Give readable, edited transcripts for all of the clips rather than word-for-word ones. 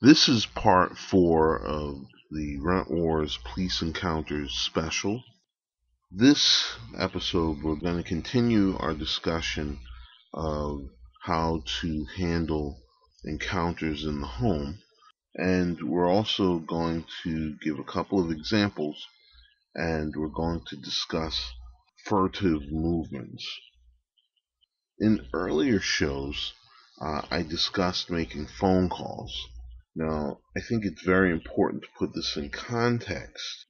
This is part 4 of the Rent Wars Police Encounters special. This episode, we're going to continue our discussion of how to handle encounters in the home, and we're also going to give a couple of examples, and we're going to discuss furtive movements. In earlier shows, I discussed making phone calls. Now, I think it's very important to put this in context.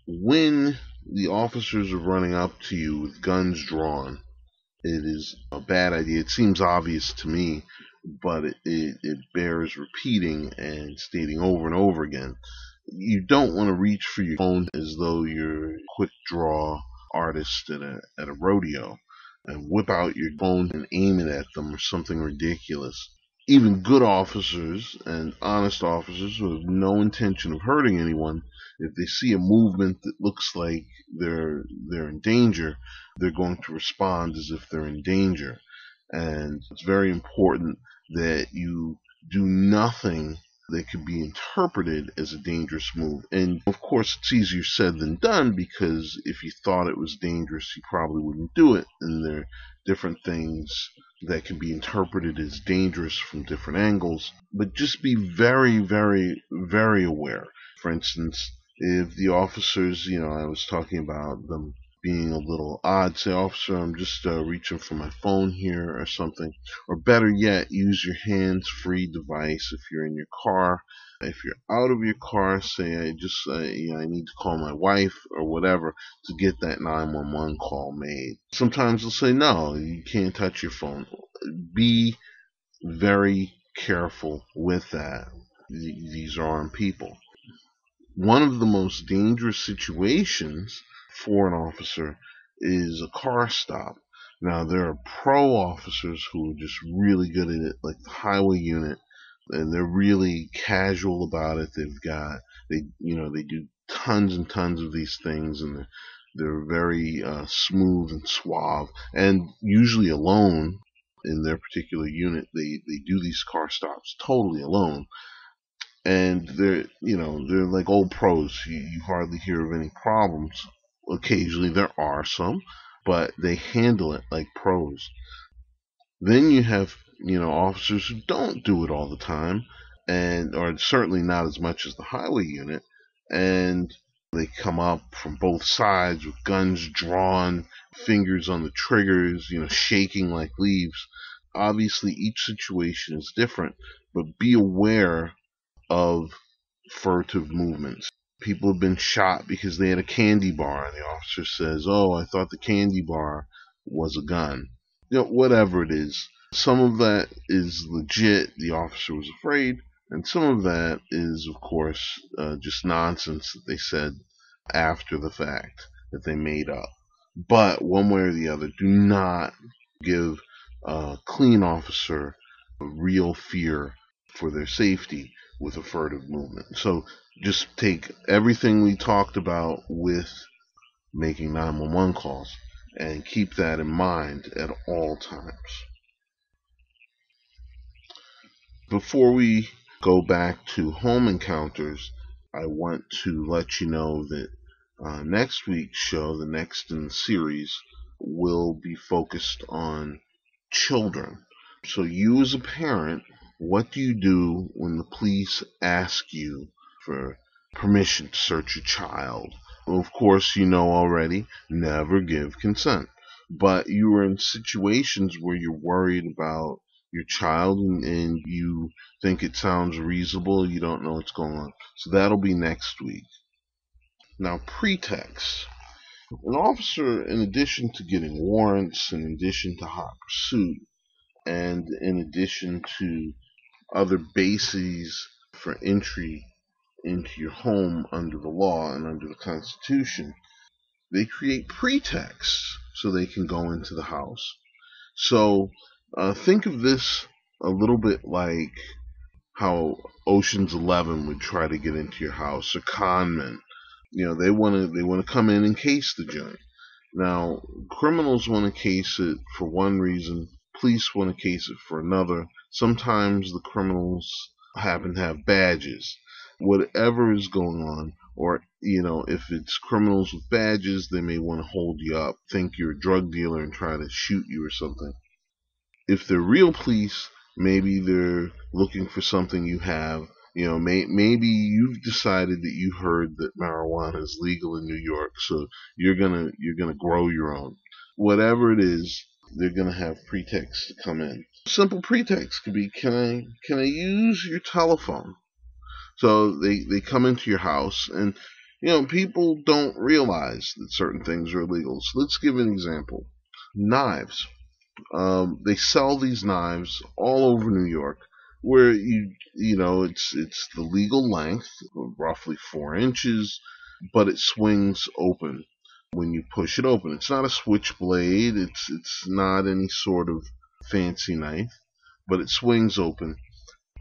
When the officers are running up to you with guns drawn, it is a bad idea. It seems obvious to me, but it bears repeating and stating over and over again. You don't want to reach for your phone as though you're a quick draw artist at a rodeo and whip out your phone and aim it at them or something ridiculous. Even good officers and honest officers who have no intention of hurting anyone, if they see a movement that looks like they're in danger, they're going to respond as if they're in danger. And it's very important that you do nothing that could be interpreted as a dangerous move. And of course, it's easier said than done, because if you thought it was dangerous, you probably wouldn't do it. And there are different things that can be interpreted as dangerous from different angles. But just be very, very, very aware. For instance, if the officers, I was talking about them being a little odd, say, officer, I'm just reaching for my phone here or something. Or better yet, use your hands-free device if you're in your car. If you're out of your car, say, I need to call my wife or whatever to get that 911 call made. Sometimes they'll say, no, you can't touch your phone. Be very careful with that. These are armed people. One of the most dangerous situations for an officer is a car stop. Now, there are pro officers who are just really good at it, like the highway unit, and they're really casual about it. They do tons and tons of these things, and they're very smooth and suave, and usually alone in their particular unit. They do these car stops totally alone. And they're like old pros. You hardly hear of any problems. Occasionally there are some, but they handle it like pros. Then you have officers who don't do it all the time, and or certainly not as much as the highway unit, and they come up from both sides with guns drawn, fingers on the triggers, shaking like leaves. Obviously, each situation is different, but be aware of furtive movements. People have been shot because they had a candy bar, and the officer says, "Oh, I thought the candy bar was a gun." Whatever it is. Some of that is legit. The officer was afraid, and some of that is, of course, just nonsense that they said after the fact that they made up. But one way or the other, do not give a clean officer a real fear for their safety with a furtive movement. So just take everything we talked about with making 911 calls and keep that in mind at all times. Before we go back to home encounters, I want to let you know that next week's show, the next in the series, will be focused on children. So you as a parent, what do you do when the police ask you for permission to search a child? Well, of course, you know already, never give consent. But you are in situations where you're worried about your child, and you think it sounds reasonable, you don't know what's going on. So that'll be next week. Now, pretext. An officer, in addition to getting warrants, in addition to hot pursuit, and in addition to other bases for entry into your home under the law and under the Constitution, they create pretexts so they can go into the house. So think of this a little bit like how Ocean's 11 would try to get into your house, or con men. They want to come in and case the joint. Now, criminals want to case it for one reason, police want to case it for another. Sometimes the criminals happen to have badges. Whatever is going on, or if it's criminals with badges, they may want to hold you up, think you're a drug dealer, and try to shoot you or something. If they're real police, maybe they're looking for something you have. Maybe you've decided that you heard that marijuana is legal in New York, so you're gonna grow your own. Whatever it is, they're gonna have pretexts to come in. Simple pretext could be, can I use your telephone? So they come into your house, and people don't realize that certain things are illegal. So let's give an example. Knives. They sell these knives all over New York, where it's the legal length, roughly 4 inches, but it swings open when you push it open. It's not a switchblade. It's not any sort of fancy knife, but it swings open.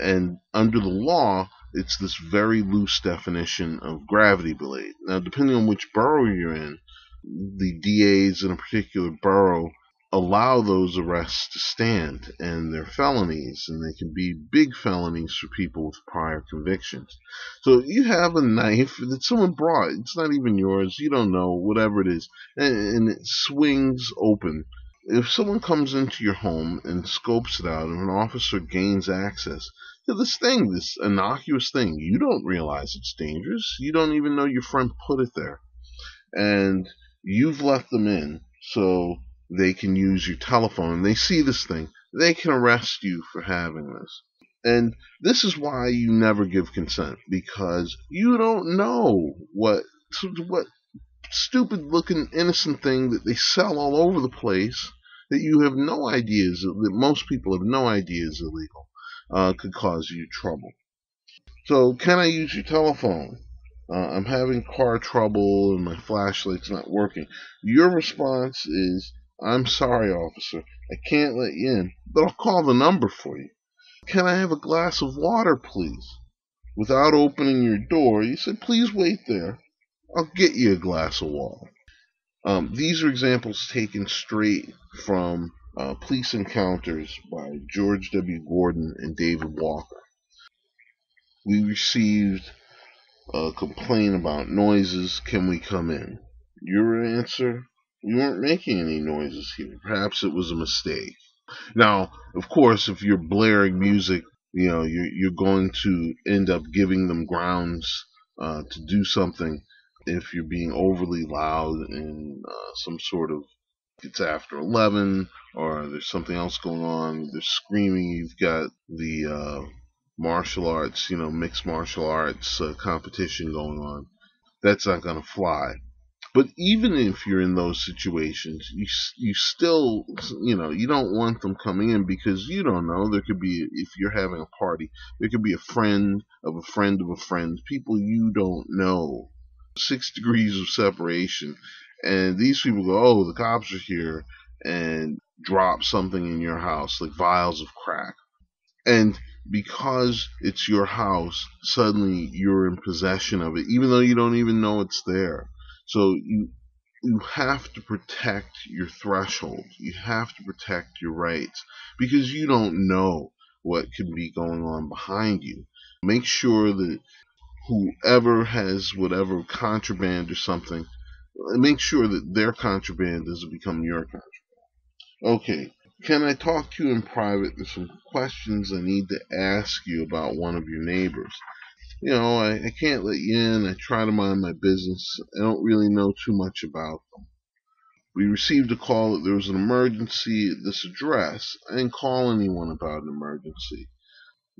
And under the law, it's this very loose definition of gravity blade. Now, depending on which borough you're in, the DAs in a particular borough allow those arrests to stand, and they're felonies, and they can be big felonies for people with prior convictions. So you have a knife that someone brought. It's not even yours. You don't know, whatever it is, and it swings open. If someone comes into your home and scopes it out, and an officer gains access to this thing, this innocuous thing, you don't realize it's dangerous. You don't even know your friend put it there. And you've left them in so they can use your telephone, and they see this thing, they can arrest you for having this. And this is why you never give consent, because you don't know what stupid looking innocent thing that they sell all over the place that you have no idea that most people have no idea is illegal, could cause you trouble. So, can I use your telephone? I'm having car trouble and my flashlight's not working. Your response is, I'm sorry, officer, I can't let you in, but I'll call the number for you. Can I have a glass of water, please? Without opening your door, you said, please wait there. I'll get you a glass of water. These are examples taken straight from Police Encounters by George W. Gordon and David Walker. We received a complaint about noises. Can we come in? Your answer, we weren't making any noises here. Perhaps it was a mistake. Now, of course, if you're blaring music, you're going to end up giving them grounds to do something. If you're being overly loud in some sort of, it's after 11, or there's something else going on, there's screaming, you've got the martial arts, mixed martial arts competition going on, that's not going to fly. But even if you're in those situations, you still, you don't want them coming in, because you don't know. There could be, if you're having a party, there could be a friend of a friend of a friend, people you don't know. 6 degrees of separation. And these people go, oh, the cops are here, and drop something in your house, like vials of crack. And because it's your house, suddenly you're in possession of it, even though you don't even know it's there. So you have to protect your threshold. You have to protect your rights, because you don't know what could be going on behind you. Make sure that whoever has whatever contraband or something, make sure that their contraband doesn't become your contraband. Okay, can I talk to you in private? There's some questions I need to ask you about one of your neighbors. I can't let you in. I try to mind my business. I don't really know too much about them. We received a call that there was an emergency at this address. I didn't call anyone about an emergency.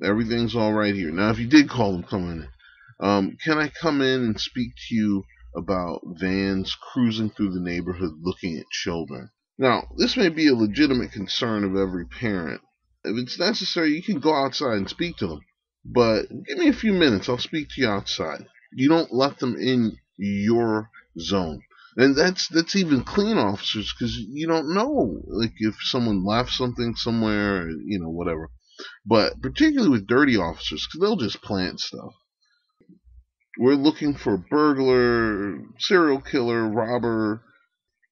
Everything's all right here. Now, if you did call them, come in. Can I come in and speak to you about vans cruising through the neighborhood looking at children? Now, this may be a legitimate concern of every parent. If it's necessary, you can go outside and speak to them. But give me a few minutes. I'll speak to you outside. You don't let them in your zone. And that's even clean officers, because you don't know, like, if someone left something somewhere, whatever. But particularly with dirty officers, because they'll just plant stuff. We're looking for a burglar, serial killer, robber.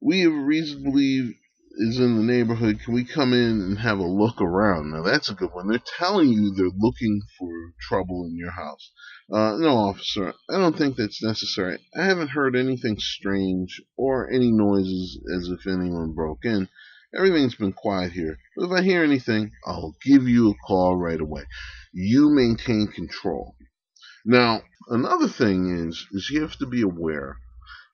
We have reason to believe is in the neighborhood. Can we come in and have a look around? Now that's a good one. They're telling you they're looking for trouble in your house. No, officer, I don't think that's necessary. I haven't heard anything strange or any noises as if anyone broke in. Everything's been quiet here. But if I hear anything, I'll give you a call right away. You maintain control. Now, another thing is you have to be aware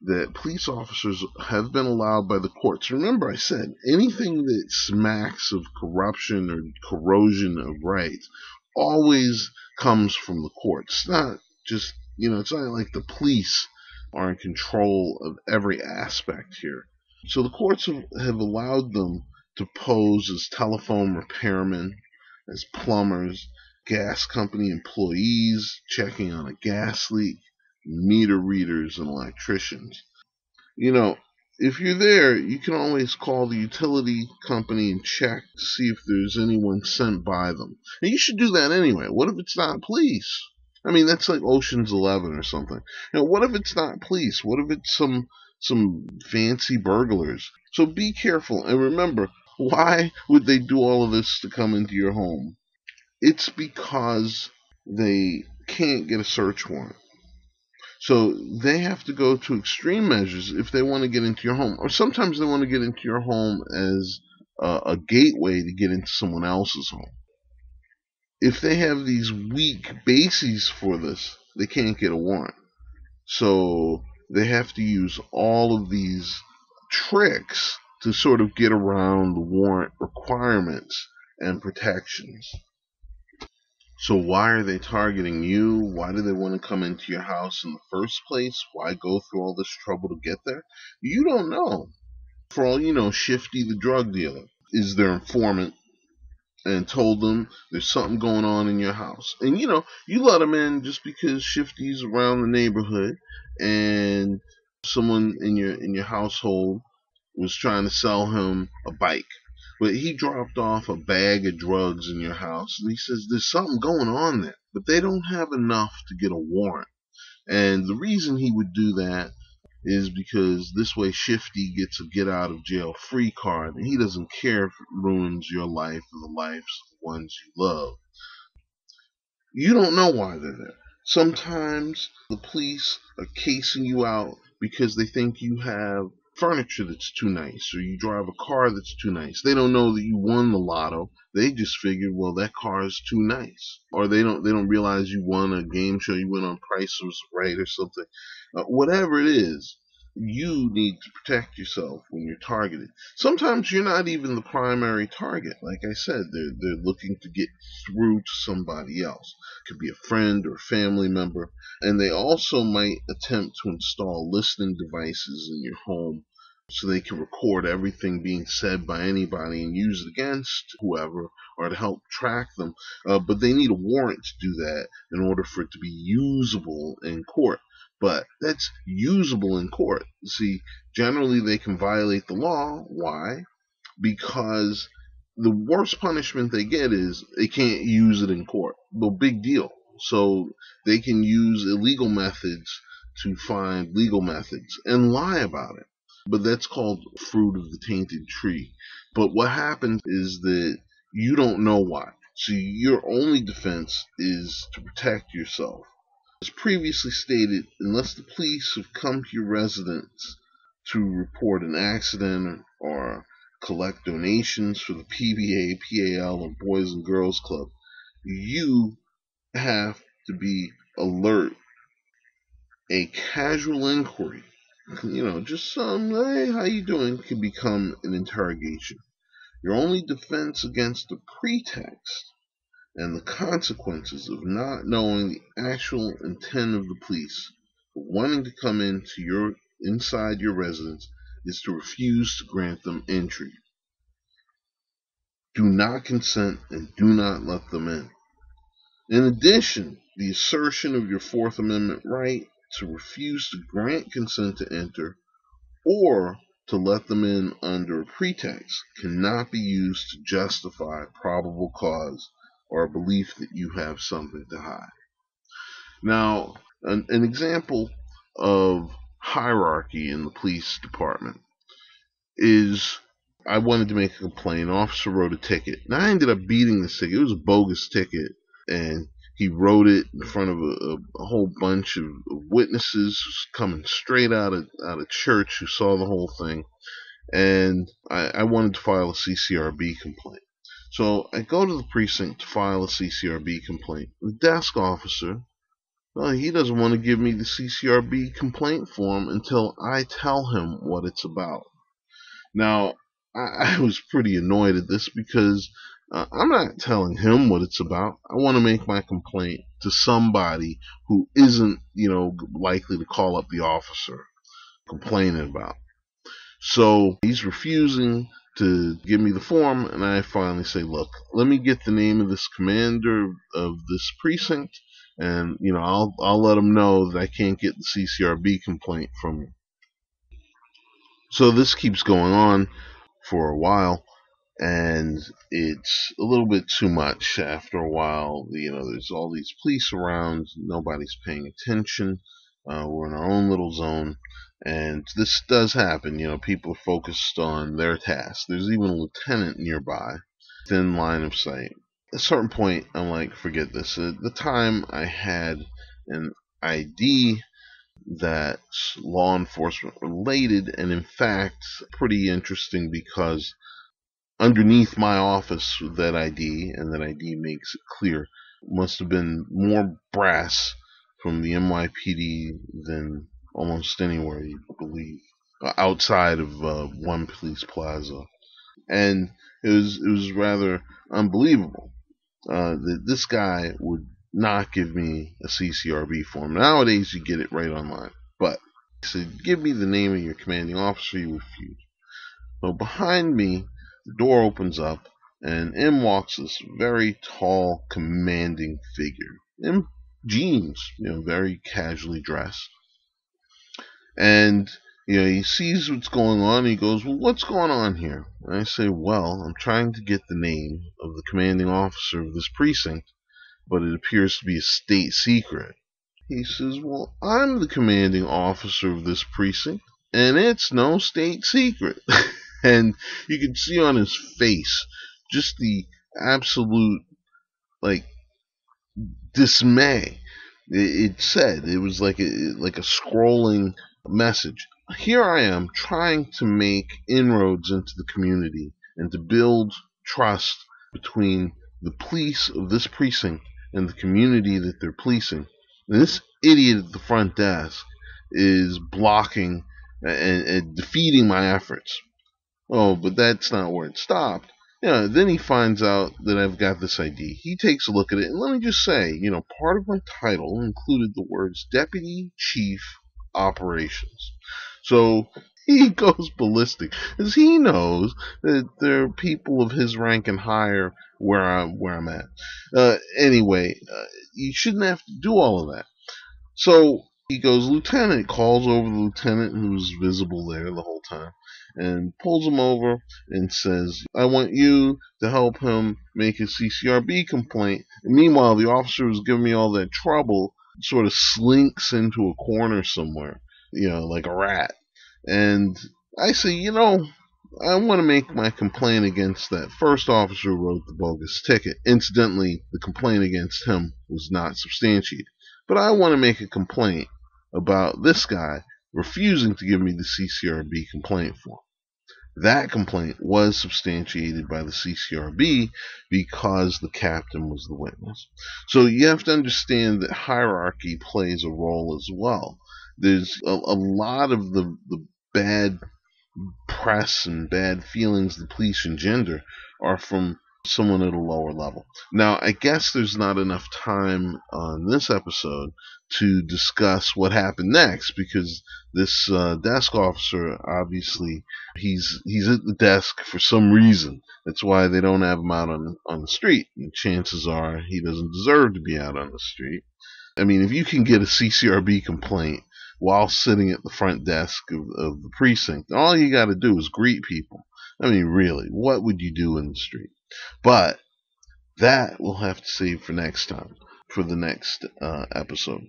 that police officers have been allowed by the courts. Remember, I said anything that smacks of corruption or corrosion of rights always comes from the courts. It's not just, it's not like the police are in control of every aspect here. So the courts have allowed them to pose as telephone repairmen, as plumbers, gas company employees checking on a gas leak, meter readers, and electricians. If you're there, you can always call the utility company and check to see if there's anyone sent by them. And you should do that anyway. What if it's not police? I mean, that's like Ocean's 11 or something. What if it's not police? What if it's some fancy burglars? So be careful. And remember, why would they do all of this to come into your home? It's because they can't get a search warrant. So they have to go to extreme measures if they want to get into your home. Or sometimes they want to get into your home as a gateway to get into someone else's home. If they have these weak bases for this, they can't get a warrant. So they have to use all of these tricks to sort of get around the warrant requirements and protections. So why are they targeting you? Why do they want to come into your house in the first place? Why go through all this trouble to get there? You don't know. For all you know, Shifty the drug dealer is their informant and told them there's something going on in your house. And you let him in just because Shifty's around the neighborhood and someone in your household was trying to sell him a bike. But he dropped off a bag of drugs in your house, and he says there's something going on there, but they don't have enough to get a warrant. And the reason he would do that is because this way Shifty gets a get out of jail free card, and he doesn't care if it ruins your life or the lives of the ones you love. You don't know why they're there. Sometimes the police are casing you out because they think you have furniture that's too nice, or you drive a car that's too nice. They don't know that you won the lotto. They just figured, well, that car is too nice. Or they don't realize you won a game show, you went on Price was Right or something. Whatever it is, you need to protect yourself when you're targeted. Sometimes you're not even the primary target. Like I said, they're looking to get through to somebody else. It could be a friend or a family member. And they also might attempt to install listening devices in your home so they can record everything being said by anybody and use it against whoever or to help track them. But they need a warrant to do that in order for it to be usable in court. But that's usable in court. See, generally they can violate the law. Why? Because the worst punishment they get is they can't use it in court. Well, big deal. So they can use illegal methods to find legal methods and lie about it. But that's called fruit of the tainted tree. But what happens is that you don't know why. So your only defense is to protect yourself. As previously stated, unless the police have come to your residence to report an accident or collect donations for the PBA, PAL, or Boys and Girls Club, you have to be alert. A casual inquiry, just some, hey, how you doing, can become an interrogation. Your only defense against the pretext and the consequences of not knowing the actual intent of the police for wanting to come inside your residence is to refuse to grant them entry. Do not consent and do not let them in. In addition, the assertion of your Fourth Amendment right to refuse to grant consent to enter or to let them in under a pretext cannot be used to justify probable cause or a belief that you have something to hide. Now, an example of hierarchy in the police department is I wanted to make a complaint. An officer wrote a ticket. Now I ended up beating this ticket. It was a bogus ticket, and he wrote it in front of a whole bunch of witnesses coming straight out of church who saw the whole thing. And I wanted to file a CCRB complaint. So I go to the precinct to file a CCRB complaint. The desk officer, well, he doesn't want to give me the CCRB complaint form until I tell him what it's about. Now, I was pretty annoyed at this because I'm not telling him what it's about. I want to make my complaint to somebody who isn't, likely to call up the officer complaining about. So he's refusing to give me the form, and I finally say, look, let me get the name of this commander of this precinct, and I'll let him know that I can't get the CCRB complaint from you. So this keeps going on for a while, and it's a little bit too much after a while. There's all these police around, nobody's paying attention. We're in our own little zone, and this does happen. People are focused on their task. There's even a lieutenant nearby, within line of sight. At a certain point, I'm like, forget this. At the time, I had an ID that's law enforcement related, and in fact, pretty interesting because underneath my office with that ID, and that ID makes it clear, must have been more brass from the NYPD than almost anywhere you believe, outside of One Police Plaza. And it was rather unbelievable that this guy would not give me a CCRB form. Nowadays, you get it right online. But he said, give me the name of your commanding officer. You refuse. So behind me, the door opens up, and in walks this very tall, commanding figure in jeans, very casually dressed. And he sees what's going on. He goes, well, what's going on here? And I say, well, I'm trying to get the name of the commanding officer of this precinct, but it appears to be a state secret. He says, well, I'm the commanding officer of this precinct, and it's no state secret. And you can see on his face just the absolute, dismay. It said, it was like a scrolling message. Here I am trying to make inroads into the community and to build trust between the police of this precinct and the community that they're policing. And this idiot at the front desk is blocking and defeating my efforts. Oh, but that's not where it stopped. Then he finds out that I've got this ID. He takes a look at it, and let me just say, part of my title included the words Deputy Chief Operations. So he goes ballistic, as he knows that there are people of his rank and higher where I'm at. Anyway, you shouldn't have to do all of that. So he goes, Lieutenant, calls over the lieutenant who was visible there the whole time, and pulls him over and says, I want you to help him make a CCRB complaint. And meanwhile, the officer who's giving me all that trouble sort of slinks into a corner somewhere, like a rat. And I say, I want to make my complaint against that first officer who wrote the bogus ticket. Incidentally, the complaint against him was not substantiated. But I want to make a complaint about this guy refusing to give me the CCRB complaint form. That complaint was substantiated by the CCRB because the captain was the witness. So you have to understand that hierarchy plays a role as well. There's a lot of the bad press and bad feelings the police engender are from someone at a lower level. Now, I guess there's not enough time on this episode to discuss what happened next, because this desk officer, obviously, he's at the desk for some reason. That's why they don't have him out on the street. And chances are he doesn't deserve to be out on the street. I mean, if you can get a CCRB complaint while sitting at the front desk of the precinct, all you got to do is greet people. I mean, really, what would you do in the street? But that we'll have to save for next time, for the next episode.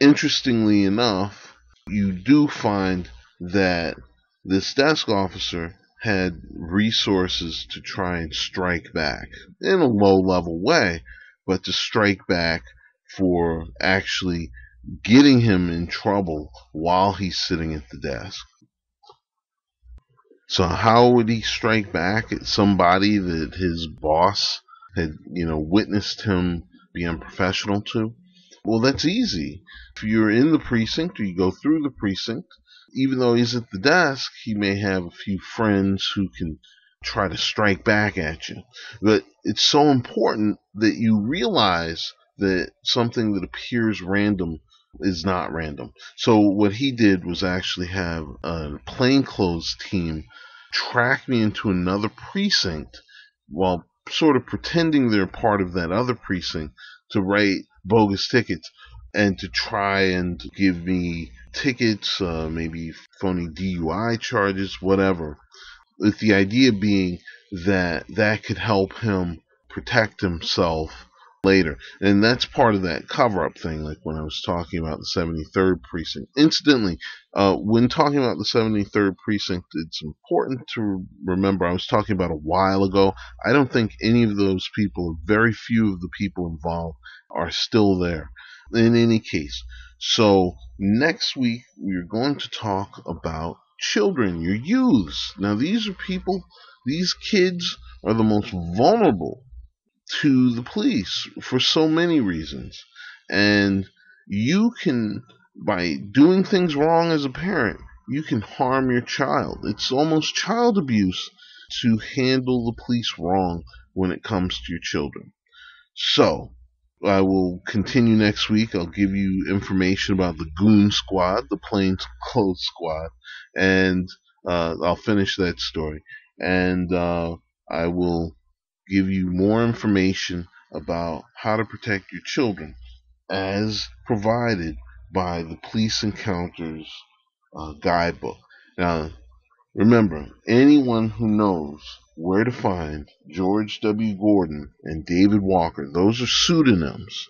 Interestingly enough, you do find that this desk officer had resources to try and strike back in a low-level way, but to strike back for actually getting him in trouble while he's sitting at the desk. So how would he strike back at somebody that his boss had, witnessed him be unprofessional to? Well, that's easy. If you're in the precinct or you go through the precinct, even though he's at the desk, he may have a few friends who can try to strike back at you. But it's so important that you realize that something that appears random is not random. So what he did was actually have a plainclothes team track me into another precinct while sort of pretending they're part of that other precinct to write bogus tickets and to try and give me tickets, maybe phony DUI charges, whatever, with the idea being that that could help him protect himself later. And that's part of that cover-up thing, like when I was talking about the 73rd Precinct. Incidentally, when talking about the 73rd Precinct, it's important to remember I was talking about a while ago. I don't think any of those people, very few of the people involved, are still there. In any case, so next week we're going to talk about children, your youths. Now these are people, these kids are the most vulnerable to the police for so many reasons. And you can, by doing things wrong as a parent, you can harm your child. It's almost child abuse to handle the police wrong when it comes to your children. So, I will continue next week. I'll give you information about the Goon Squad, the Plainclothes Squad, and I'll finish that story. And I will give you more information about how to protect your children as provided by the Police Encounters guidebook. Now, remember, anyone who knows where to find George W. Gordon and David Walker, those are pseudonyms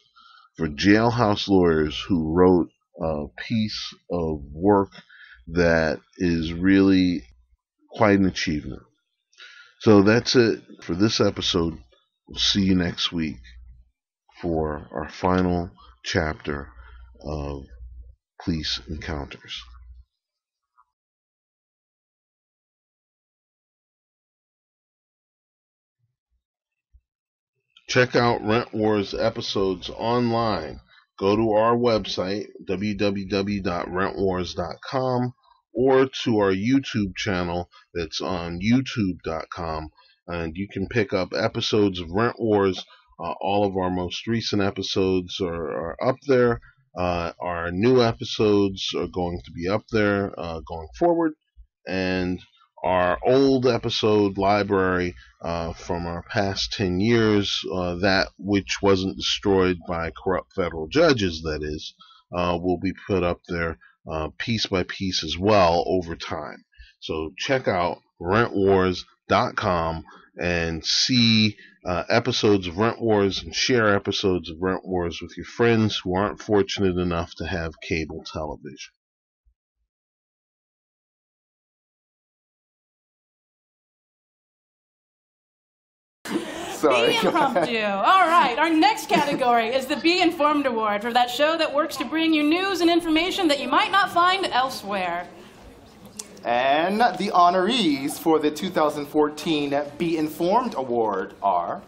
for jailhouse lawyers who wrote a piece of work that is really quite an achievement. So that's it for this episode. We'll see you next week for our final chapter of Police Encounters. Check out Rent Wars episodes online. Go to our website, www.rentwars.com, or to our YouTube channel that's on youtube.com. And you can pick up episodes of Rent Wars. All of our most recent episodes are up there. Our new episodes are going to be up there going forward. And our old episode library from our past 10 years, that which wasn't destroyed by corrupt federal judges, that is, will be put up there piece by piece as well over time. So check out rentwars.com and see episodes of Rent Wars and share episodes of Rent Wars with your friends who aren't fortunate enough to have cable television. Be impromptu. All right, our next category is the Be Informed Award for that show that works to bring you news and information that you might not find elsewhere. And the honorees for the 2014 Be Informed Award are...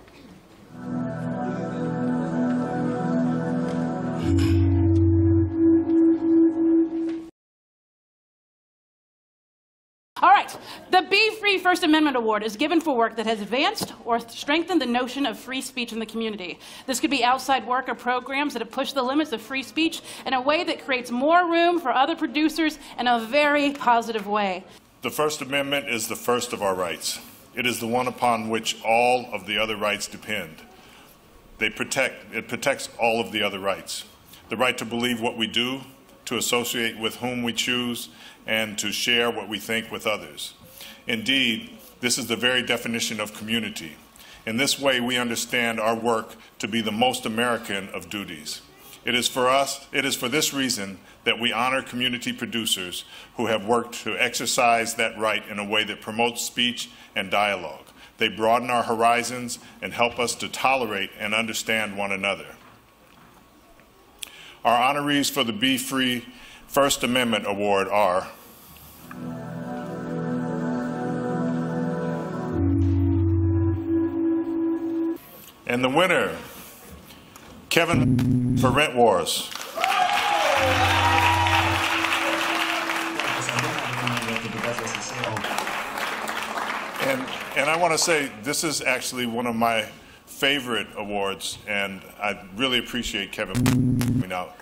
All right, the Be Free First Amendment Award is given for work that has advanced or strengthened the notion of free speech in the community. This could be outside work or programs that have pushed the limits of free speech in a way that creates more room for other producers in a very positive way. The First Amendment is the first of our rights. It is the one upon which all of the other rights depend. It protects all of the other rights. The right to believe what we do, to associate with whom we choose, and to share what we think with others. Indeed, this is the very definition of community. In this way, we understand our work to be the most American of duties. It is for this reason that we honor community producers who have worked to exercise that right in a way that promotes speech and dialogue. They broaden our horizons and help us to tolerate and understand one another. Our honorees for the Be Free First Amendment Award are and the winner, Kevin for Rent Wars. And I want to say this is actually one of my favorite awards, and I really appreciate Kevin coming out.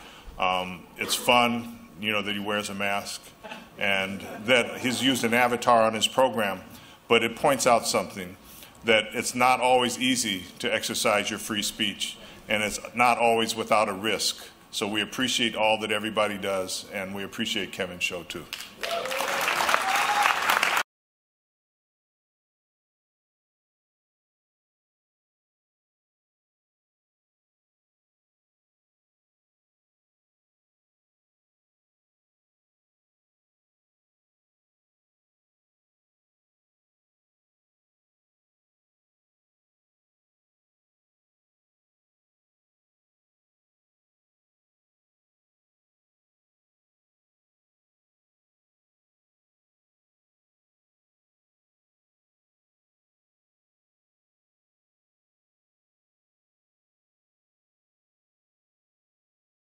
It's fun, you know, that he wears a mask and that he's used an avatar on his program, but it points out something, that it's not always easy to exercise your free speech, and it's not always without a risk. So we appreciate all that everybody does, and we appreciate Kevin's show too.